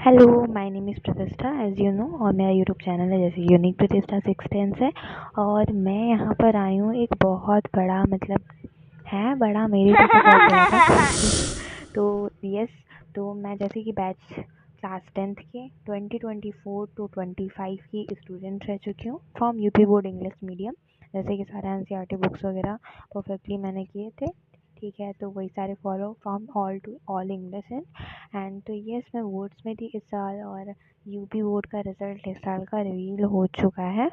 Hello, my name is प्रतिष्ठा as you know. और मेरा यूट्यूब चैनल है जैसे यूनिक प्रतिष्ठा 610 है। और मैं यहाँ पर आई हूँ एक बहुत बड़ा है बड़ा मेरे से तो बहुत बड़ा था। तो यस, तो मैं जैसे कि बैच क्लास 10th के 2024 टू 25 की स्टूडेंट रह चुकी हूँ from UP board English medium. जैसे कि सारे एनसीईआरटी बुक्स वगैरह परफेक्टली मैंने किए थे। ठीक है, तो वही सारे follow from all to all English and तो यस, मैं बोर्ड्स में थी इस साल और यूपी बोर्ड का रिज़ल्ट इस साल का रिवील हो चुका है।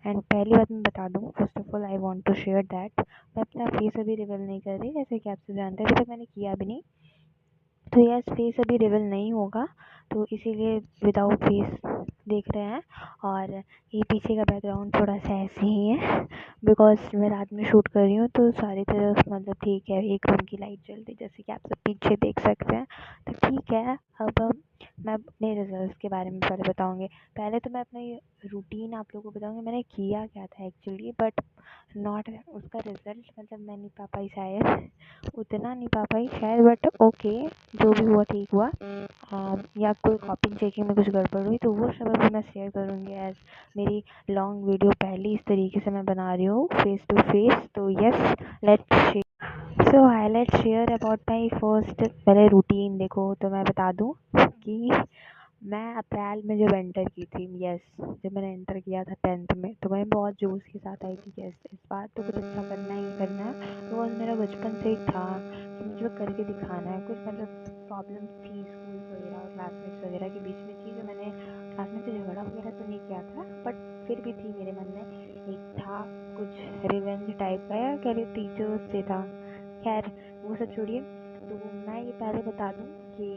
एंड पहली बात मैं बता दूँ, first of all I want to share that मैं अपना फेस अभी रिवील नहीं कर रही, जैसे कि आप सब जानते हैं, अभी तक मैंने किया भी नहीं। तो यस, फेस अभी रिवील नहीं होगा, तो इसीलिए विदाउट फेस देख रहे हैं। और ये पीछे का बैकग्राउंड थोड़ा सा ऐसे ही है बिकॉज मैं रात में शूट कर रही हूँ, तो सारी तरफ ठीक है, एक रूम की लाइट जल रही जैसे कि आप सब पीछे देख सकते हैं। तो ठीक है, अब मैं अपने रिजल्ट्स के बारे में पहले बताऊँगी। पहले तो मैं अपना ये रूटीन आप लोगों को बताऊँगी मैंने किया क्या था एक्चुअली, बट नॉट उसका रिज़ल्ट मैं नहीं पा पाई शायद, उतना नहीं पा पाई शायद, बट ओके, जो भी हुआ ठीक हुआ। या कोई कॉपी चेकिंग में कुछ गड़बड़ हुई तो वो सब अभी मैं शेयर करूँगी एज मेरी लॉन्ग वीडियो पहले इस तरीके से मैं बना रही हूँ फेस टू फेस। तो yes, let's so highlight share about my first. पहले रूटीन देखो तो मैं बता दूँ कि मैं अप्रैल में जब एंटर की थी, यस, जब मैंने एंटर किया था 10th में, तो मैं बहुत जोश के साथ आई थी कि इस बार तो कुछ अच्छा करना ही करना है। बिकॉज मेरा बचपन से ही था कि मुझे करके दिखाना है कुछ। प्रॉब्लम्स थी स्कूल वगैरह और क्लासमेट्स वगैरह के बीच में थी, जो मैंने क्लासमेट से झगड़ा वगैरह तो नहीं किया था, बट फिर भी थी मेरे मन में एक था कुछ रिवेंज टाइप का, या कह रही टीचर्स से था। खैर वो सब छोड़िए, तो मैं ये पहले बता दूँ कि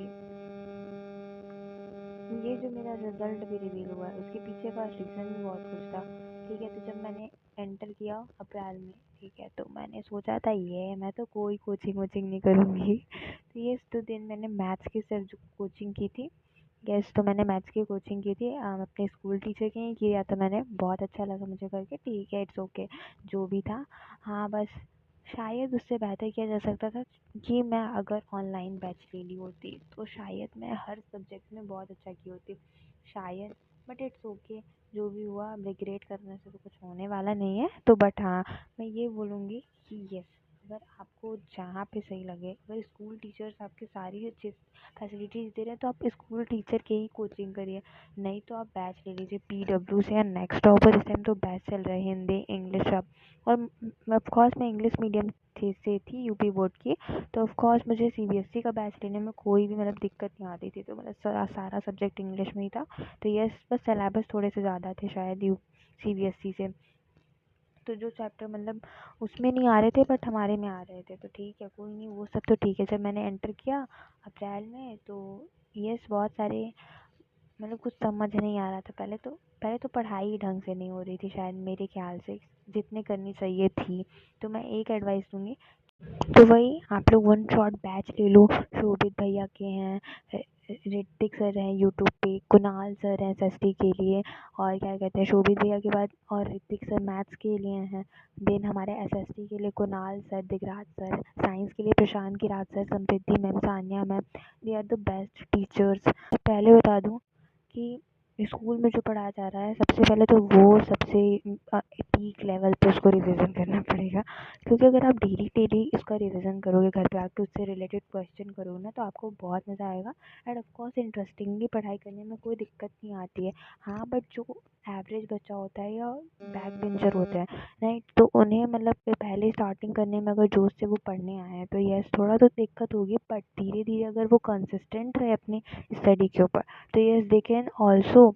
ये जो मेरा रिज़ल्ट भी रिवील हुआ है उसके पीछे का रीज़न भी बहुत कुछ था। ठीक है, तो जब मैंने एंटर किया अप्रैल में, ठीक है, तो मैंने सोचा था ये मैं तो कोई कोचिंग वोचिंग नहीं करूँगी। तो ये तो दिन मैंने मैथ्स की सिर्फ जो कोचिंग की थी, यस, तो मैंने मैथ्स की कोचिंग की थी अपने स्कूल टीचर के ही किया था मैंने। बहुत अच्छा लगा मुझे करके, ठीक है, इट्स ओके जो भी था। हाँ, बस शायद उससे बेहतर किया जा सकता था कि मैं अगर ऑनलाइन बैच ले ली होती तो शायद मैं हर सब्जेक्ट में बहुत अच्छा की होती शायद। बट इट्स ओके, जो भी हुआ, अब रिग्रेट करने से तो कुछ होने वाला नहीं है। तो बट हाँ, मैं ये बोलूँगी कि यस, अगर आपको जहाँ पे सही लगे, अगर स्कूल टीचर्स आपकी सारी अच्छी फैसिलिटीज़ दे रहे हैं तो आप स्कूल टीचर के ही कोचिंग करिए, नहीं तो आप बैच ले लीजिए पीडब्ल्यू से या नेक्स्ट टॉपर। इस टाइम तो बैच चल रहे हैं हिंदी इंग्लिश अब। और ऑफ कोर्स मैं इंग्लिश मीडियम थी यूपी बोर्ड की, तो ऑफ कोर्स मुझे सीबीएसई का बैच लेने में कोई भी दिक्कत नहीं आती थी। तो सारा सब्जेक्ट इंग्लिश में ही था। तो यस, बस सिलेबस थोड़े से ज़्यादा थे शायद यू सीबीएसई से, तो जो चैप्टर उसमें नहीं आ रहे थे बट हमारे में आ रहे थे। तो ठीक है, कोई नहीं, वो सब तो ठीक है। जब मैंने एंटर किया अप्रैल में, तो यस, बहुत सारे कुछ समझ नहीं आ रहा था। पहले तो पढ़ाई ढंग से नहीं हो रही थी शायद मेरे ख्याल से, जितनी करनी चाहिए थी। तो मैं एक एडवाइस दूँगी, तो वही आप लोग वन शॉट बैच ले लो। शोभित भैया के हैं, ऋतिक सर हैं यूट्यूब पे, कुणाल सर हैं एसएसटी के लिए, और क्या कहते हैं शोभित भैया के बाद और ऋतिक सर मैथ्स के लिए हैं। देन हमारे एसएसटी के लिए Kunal sir, Digraj sir, science के लिए Prashant Kirat sir, Samriddhi ma'am, Sania ma'am, they are the best teachers. पहले बता दूँ कि स्कूल में जो पढ़ाया जा रहा है, सबसे पहले तो वो सबसे पीक लेवल पे उसको रिवीजन करना पड़ेगा। क्योंकि अगर आप डेली इसका रिवीजन करोगे, घर पे आके उससे रिलेटेड क्वेश्चन करोगे ना, तो आपको बहुत मज़ा आएगा। एंड ऑफ कोर्स इंटरेस्टिंगली पढ़ाई करने में कोई दिक्कत नहीं आती है। हाँ, बट जो एवरेज बच्चा होता है या बैक बेंचर होता है, राइट, तो उन्हें पहले स्टार्टिंग करने में अगर जोश से वो पढ़ने आए हैं तो यस, थोड़ा तो दिक्कत होगी, बट धीरे धीरे अगर वो कंसिस्टेंट रहे अपनी स्टडी के ऊपर, तो yes, they can also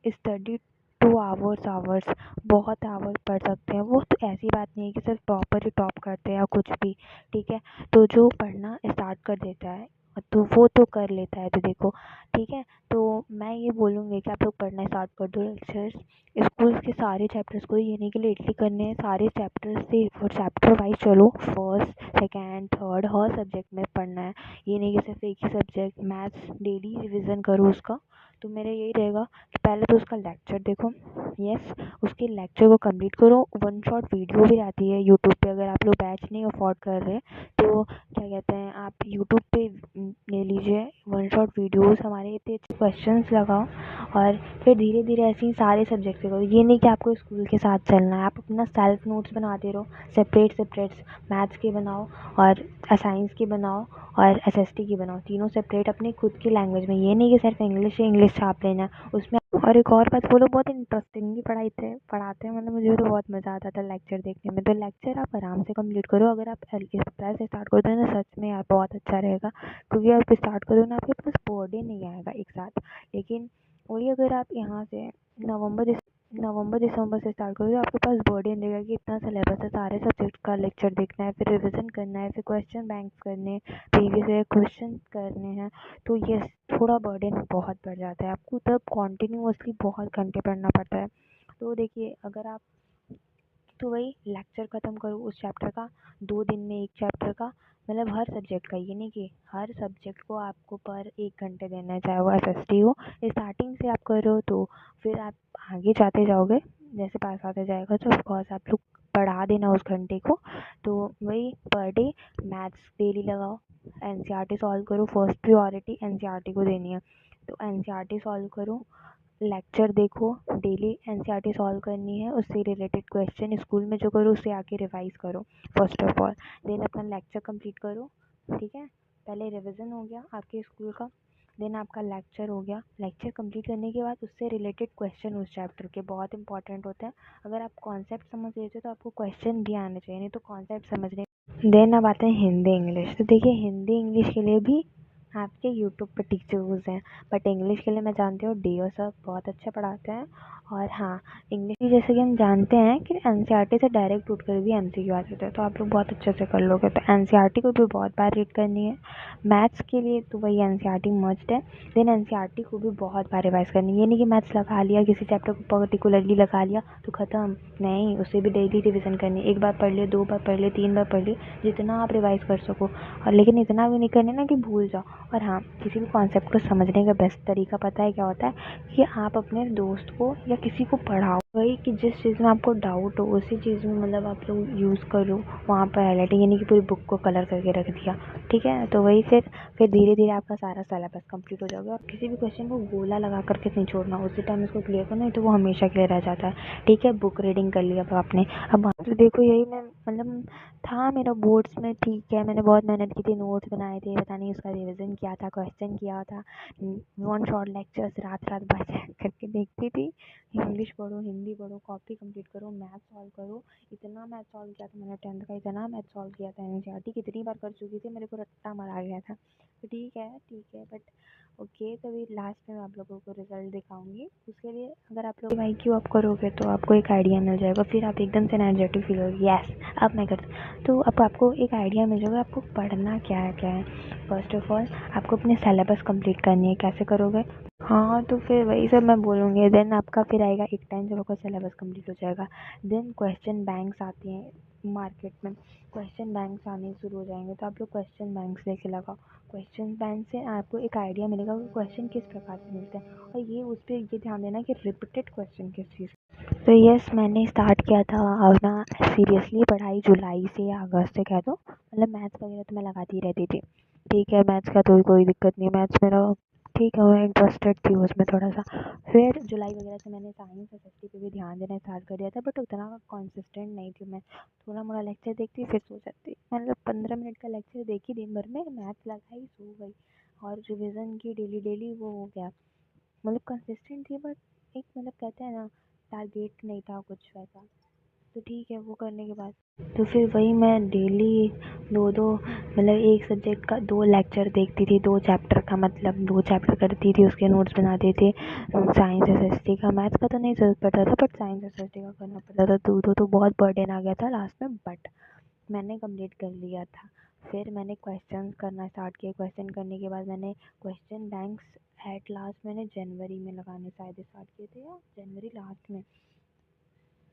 study 2 hours बहुत आवर्स पढ़ सकते हैं। वो तो ऐसी बात नहीं है कि सिर्फ टॉपर ही टॉप करते हैं या कुछ भी, ठीक है। तो जो पढ़ना स्टार्ट कर देता है तो वो तो कर लेता है। तो देखो, ठीक है, तो मैं ये बोलूँगी कि आप लोग पढ़ना स्टार्ट कर दो। लेक्चर्स स्कूल के सारे चैप्टर्स को ये नहीं कि लेटली करने हैं, सारे चैप्टर्स से और चैप्टर वाइज चलो, फर्स्ट सेकेंड थर्ड हर सब्जेक्ट में पढ़ना है। ये नहीं कि सिर्फ एक ही सब्जेक्ट। मैथ्स डेली रिविज़न करो उसका। तो मेरा यही रहेगा कि पहले तो उसका लेक्चर देखो, यस, उसके लेक्चर को कंप्लीट करो। वन शॉट वीडियो भी आती है यूट्यूब पे, अगर आप लोग बैच नहीं अफोर्ड कर रहे तो क्या कहते हैं, आप यूट्यूब पे ले लीजिए वन शॉर्ट वीडियोस, हमारे इतने अच्छे क्वेश्चंस लगाओ और फिर धीरे धीरे ऐसे ही सारे सब्जेक्ट से करो। ये नहीं कि आपको स्कूल के साथ चलना है, आप अपना सेल्फ नोट्स बनाते रहो, सेपरेट मैथ्स के बनाओ और साइंस के बनाओ और एसएसटी की बनाओ, तीनों सेपरेट अपनी खुद की लैंग्वेज में। ये नहीं कि सिर्फ इंग्लिश छाप लेना है उसमें। और एक और बात बोलो, बहुत इंटरेस्टिंगली पढ़ाते हैं, मतलब मुझे तो बहुत मज़ा आता था लेक्चर देखने में। तो लेक्चर आप आराम से कंप्लीट करो, अगर आप अप्रैल से स्टार्ट कर दो ना, सच में यार बहुत अच्छा रहेगा, क्योंकि आप स्टार्ट करो ना आपके पास बर्डन नहीं आएगा एक साथ। लेकिन वही अगर आप यहाँ से नवंबर दिसंबर से स्टार्ट करोगे, आपके पास बर्डन रहेगा कि इतना सिलेबस है, सारे सब्जेक्ट का लेक्चर देखना है, फिर रिविजन करना है, फिर क्वेश्चन बैंक करने, प्रीवियस ईयर क्वेश्चन करने हैं। तो ये थोड़ा बर्डन बहुत बढ़ जाता है, आपको तब कॉन्टिन्यूअसली बहुत घंटे पढ़ना पड़ता है। तो देखिए, अगर आप तो वही लेक्चर ख़त्म करो उस चैप्टर का 2 दिन में, एक चैप्टर का, मतलब हर सब्जेक्ट का। ये नहीं कि हर सब्जेक्ट को आपको पर 1 घंटे देना है, चाहे वो एसएसटी हो। स्टार्टिंग से आप कर रहे हो तो फिर आप आगे जाते जाओगे, जैसे पास आते जाएगा तो ऑफकोर्स आप लोग बढ़ा देना उस घंटे को। तो वही पर डे मैथ्स डेली लगाओ, एनसीईआरटी सॉल्व करो, फर्स्ट प्रायोरिटी एनसीईआरटी को देनी है। तो एनसीईआरटी सॉल्व करो, लेक्चर देखो, डेली एनसीईआरटी सॉल्व करनी है, उससे रिलेटेड क्वेश्चन स्कूल में जो करो उससे आके रिवाइज करो फर्स्ट ऑफ ऑल। देन अपना लेक्चर कंप्लीट करो, ठीक है। पहले रिवीजन हो गया आपके स्कूल का, देन आपका लेक्चर हो गया। लेक्चर कंप्लीट करने के बाद उससे रिलेटेड क्वेश्चन उस चैप्टर के बहुत इंपॉर्टेंट होते हैं। अगर आप कॉन्सेप्ट समझ लेते हो तो आपको क्वेश्चन भी आने चाहिए, नहीं तो कॉन्सेप्ट समझने। देन अब आते हैं हिंदी इंग्लिश। तो देखिए, हिंदी इंग्लिश के लिए भी आपके यूट्यूब पर टीचर्स हैं, बट इंग्लिश के लिए मैं जानती हूँ डीओ सर बहुत अच्छा पढ़ाते हैं। और हाँ, इंग्लिश भी जैसे कि हम जानते हैं कि एनसीईआरटी से डायरेक्ट उठ कर भी एमसीक्यू आ जाते हैं, तो आप लोग बहुत अच्छे से कर लोगे। तो एनसीईआरटी को भी बहुत बार रीड करनी है। मैथ्स के लिए तो वही एनसीईआरटी मस्ट है। देन एनसीईआरटी को भी बहुत बार रिवाइज करनी है। ये नहीं कि मैथ्स लगा लिया, किसी चैप्टर को पर्टिकुलरली लगा लिया तो ख़त्म, नहीं, उसे भी डेली रिविज़न करनी है। 1 बार पढ़ लिए, 2 बार पढ़ लिए, 3 बार पढ़ लिए, जितना आप रिवाइज कर सको। और लेकिन इतना भी नहीं करना ना कि भूल जाओ। और हाँ, किसी भी कॉन्सेप्ट को समझने का बेस्ट तरीका पता है क्या होता है, कि आप अपने दोस्त को या किसी को पढ़ाओ। वही कि जिस चीज़ में आपको डाउट हो उसी चीज़ में मतलब आप लोग यूज़ करो, वहाँ पर हाईलाइट, यानी कि पूरी बुक को कलर करके रख दिया, ठीक है। तो वही फिर धीरे धीरे आपका सारा सिलेबस कंप्लीट हो जाएगा। और किसी भी क्वेश्चन को गोला लगा करके नहीं छोड़ना, उसी टाइम इसको क्लियर करना, नहीं तो वो हमेशा क्लियर रह जाता है, ठीक है। बुक रीडिंग कर लिया अब आपने। अब तो देखो, यही मैं मतलब था मेरा बोर्ड्स में, ठीक है, मैंने बहुत मेहनत की थी, नोट्स बनाए थे, पता नहीं उसका रिवीजन किया था, क्वेश्चन किया था, वन शॉट लेक्चर्स रात रात भर करके देखती थी। इंग्लिश पढ़ो, हिंदी पढ़ो, कॉपी कंप्लीट करो, मैथ सॉल्व करो। इतना मैथ सॉल्व किया था मैंने 10th का, इतना मैथ सॉल्व किया था। एनसीईआरटी कितनी बार कर चुकी थी, मेरे को रट्टा मारा गया था। तो ठीक है, बट ओके। तभी लास्ट में आप लोगों को रिजल्ट दिखाऊंगी। उसके लिए अगर आप लोग IQ अप करोगे तो आपको एक आइडिया मिल जाएगा, फिर आप एकदम से एनर्जेटिक फील होगी, यस अब मैं कर। तो अब आपको एक आइडिया मिल जाएगा आपको पढ़ना क्या है। फर्स्ट ऑफ ऑल आपको अपने सिलेबस कंप्लीट करनी है, कैसे करोगे? हाँ, तो फिर वही सब मैं बोलूँगी। देन आपका फिर आएगा, एक टाइम जब आपका सिलेबस कंप्लीट हो जाएगा, देन क्वेश्चन बैंक्स आती हैं मार्केट में। क्वेश्चन बैंक्स आने शुरू हो जाएंगे तो आप लोग क्वेश्चन बैंक्स लेके लगाओ। क्वेश्चन बैंक से आपको एक आइडिया मिलेगा कि क्वेश्चन किस प्रकार से मिलते हैं, और ये उस पर ये ध्यान देना कि रिपीटेड क्वेश्चन किस चीज़। तो यस, मैंने स्टार्ट किया था अपना सीरियसली पढ़ाई जुलाई से या अगस्त से कह दो, मतलब मैथ्स वगैरह तो मैं लगाती ही रहती थी, ठीक है। मैथ्स का तो कोई दिक्कत नहीं, मैथ्स मेरा ठीक है, मैं इंटरेस्टेड थी उसमें थोड़ा सा। फिर जुलाई वगैरह से मैंने साइंस और एसएसटी पे भी ध्यान देना स्टार्ट कर दिया था, बट उतना कंसिस्टेंट नहीं थी मैं। थोड़ा मोड़ा लेक्चर देखती फिर सो जाती, मतलब 15 मिनट का लेक्चर देखी दिन भर में, मैथ्स लगाई, सो गई। और रिविज़न की डेली डेली वो हो गया, मतलब कंसिस्टेंट थी, बट एक मतलब कहते हैं ना, टारगेट नहीं था कुछ वैसा। तो ठीक है, वो करने के बाद तो फिर वही मैं डेली 2-2 मतलब एक सब्जेक्ट का 2 लेक्चर देखती थी, 2 चैप्टर का, मतलब 2 चैप्टर करती थी, उसके नोट्स बनाते थे। साइंस एसएसटी का, मैथ्स का तो नहीं ज़रूरत पड़ता था, बट साइंस एसएसटी का करना पड़ता था। 2-2 तो बहुत बर्डन आ गया था लास्ट में, बट मैंने कंप्लीट कर लिया था। फिर मैंने क्वेश्चन करना स्टार्ट किया, क्वेश्चन करने के बाद मैंने क्वेश्चन बैंक्स एट लास्ट मैंने जनवरी में लगाने शायद स्टार्ट किए थे, या जनवरी लास्ट में।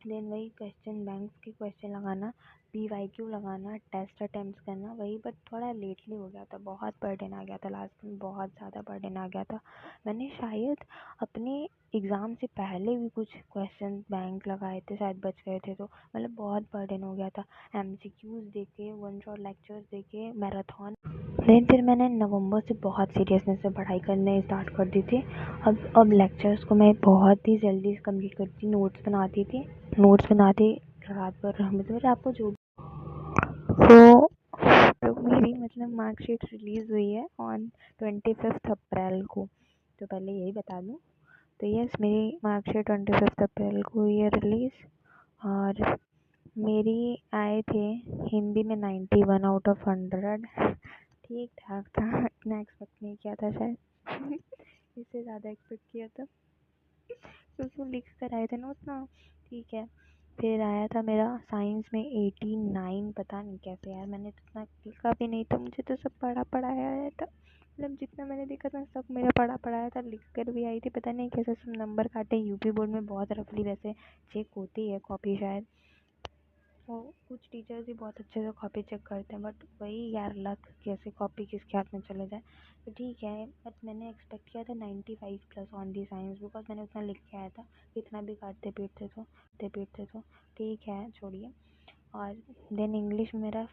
देन वही क्वेश्चन बैंक्स के क्वेश्चन लगाना, PYQ लगाना, टेस्ट अटेम्प्ट्स करना वही, बट थोड़ा लेटली हो गया था, बहुत बर्डन आ गया था लास्ट में, बहुत ज़्यादा बर्डन आ गया था। मैंने शायद अपने एग्ज़ाम से पहले भी कुछ क्वेश्चन बैंक लगाए थे, शायद बच गए थे, तो मतलब बहुत बर्डन हो गया था। MCQs देके, वन शॉट लेक्चर्स देके, मैराथन। देन फिर मैंने नवंबर से बहुत सीरियसनेस से पढ़ाई करने स्टार्ट कर दी थी। अब लेक्चर्स को मैं बहुत ही जल्दी कंप्लीट करती, नोट्स बनाती रात भर, मतलब आपको जो तो मेरी मतलब मार्कशीट रिलीज़ हुई है ऑन 25 अप्रैल को। तो पहले यही बता दूँ, तो यस, मेरी मार्कशीट 25 अप्रैल को हुई है रिलीज़। और मेरी आए थे हिंदी में 91 आउट ऑफ 100। ठीक ठाक था, इतना एक्सपेक्ट नहीं किया था शायद। इससे ज़्यादा एक्सपेक्ट किया था क्योंकि वो लिख कर आए थे ना उतना। ठीक है, फिर आया था मेरा साइंस में 89। पता नहीं कैसे यार, मैंने तो इतना लिखा भी नहीं था, मुझे तो सब पढ़ा पढ़ाया आया था, मतलब जितना मैंने देखा था सब मेरा पढ़ा पढ़ाया था, लिख कर भी आई थी। पता नहीं कैसे सब नंबर काटे। यूपी बोर्ड में बहुत रफली वैसे चेक होती है कॉपी शायद, वो कुछ टीचर्स भी बहुत अच्छे से कॉपी चेक करते हैं, बट वही यार लक, कैसे कॉपी किसके हाथ में चले जाए। तो ठीक है, बट मैंने एक्सपेक्ट किया था 95 plus on the science, because मैंने उतना लिख के आया था, इतना भी काटते पीटते तो ठीक है, छोड़िए। और देन इंग्लिश में मेरा,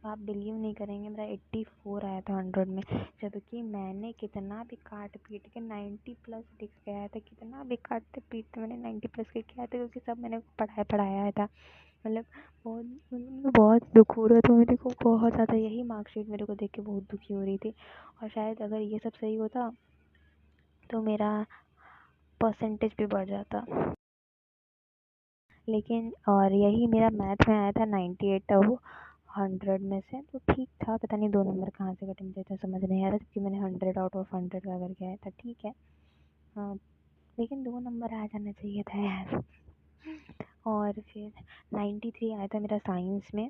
आप बिलीव नहीं करेंगे, मेरा 84 आया था 100 में, जबकि मैंने कितना भी काट पीट के 90 प्लस लिख के आया था, कितना भी काटते पीटते मैंने 90 प्लस लिख के आया था, क्योंकि सब मैंने पढ़ाया आया था। मतलब बहुत दुख हो रहा था मेरे को, बहुत ज़्यादा। यही मार्कशीट मेरे को देख के बहुत दुखी हो रही थी। और शायद अगर ये सब सही होता तो मेरा परसेंटेज भी बढ़ जाता, लेकिन और यही मेरा मैथ में आया था 98 अब 100 में से, तो ठीक था। पता नहीं 2 नंबर कहाँ से कटे, मुझे तो समझ नहीं आ रहा, क्योंकि मैंने 100 आउट ऑफ 100 का करके आया था। ठीक है, हाँ, लेकिन 2 नंबर आ जाना चाहिए था यार। और फिर 93 आया था मेरा साइंस में।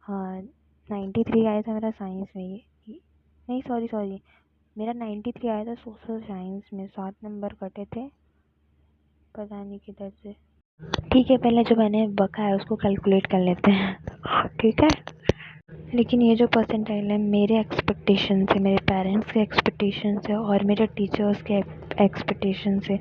हाँ, 93 आया था मेरा साइंस में। ये नहीं, सॉरी, मेरा 93 आया था सोशल साइंस में, 7 नंबर कटे थे, पता नहीं किधर से। ठीक है, पहले जो मैंने बका है उसको कैलकुलेट कर लेते हैं, ठीक है। लेकिन ये जो परसेंटाइल है मेरे एक्सपेक्टेशन से, मेरे पेरेंट्स के एक्सपेक्टेशन से और मेरे टीचर्स के एक्सपेक्टेशन से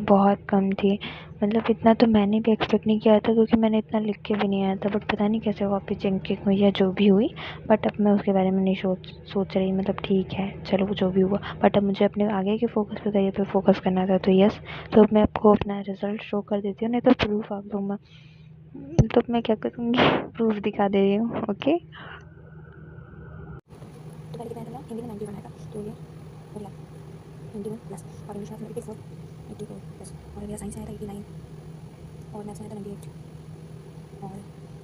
बहुत कम थी। मतलब इतना तो मैंने भी एक्सपेक्ट नहीं किया था, क्योंकि मैंने इतना लिख के भी नहीं आया था, बट पता नहीं कैसे कॉपी चेकिंग हुई या जो भी हुई, बट अब मैं उसके बारे में नहीं सोच रही। मतलब ठीक है, चलो जो भी हुआ, बट अब मुझे अपने आगे के फोकस पे, करियर पे फोकस करना था। तो यस, तो अब मैं आपको अपना रिजल्ट शो कर देती हूँ, नहीं तो प्रूफ आप लोग, तो मैं क्या करूँगी, प्रूफ दिखा दे रही हूँ, ओके। तो पहले कितना था, हिंदी में 91 आया था, तो ये हो गया 91 प्लस, और इंग्लिश में 84 प्लस, और मेरा साइंस आया था 89, और मैथ्स में आया था 98, और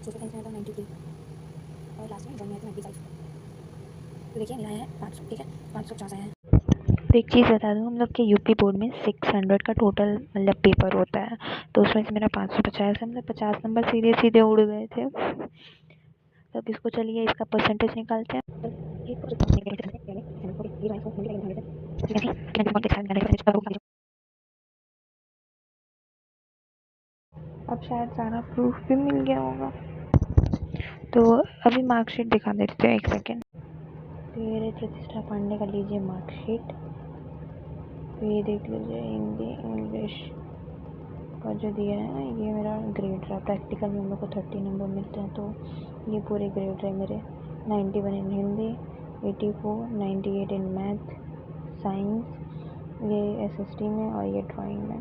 सोशल साइंस में आया था 93, और लास्ट में ड्राइंग में आया था 95। तो देखिए मेरा आया है 500, ठीक है, 550 आया है। तो एक चीज़ बता दूँ, हम लोग के यूपी बोर्ड में 600 का टोटल मतलब पेपर होता है, तो उसमें से मेरा 550 है, मतलब 50 नंबर सीधे सीधे उड़ गए थे। तब इसको चलिए इसका परसेंटेज निकालते हैं। अब शायद सारा प्रूफ भी मिल गया होगा, तो अभी मार्कशीट दिखा देते हैं, एक सेकेंड। तो ये प्रतिष्ठा पांडे का लीजिए मार्कशीट, तो ये देख लीजिए, हिंदी इंग्लिश का जो दिया है ना, ये मेरा ग्रेड रहा। प्रैक्टिकल में मेरे को 30 नंबर मिलते हैं, तो ये पूरे ग्रेड रहे मेरे। 91 इन हिंदी, 84, 98 इन मैथ, साइंस, ये SST में, और ये ड्राइंग में।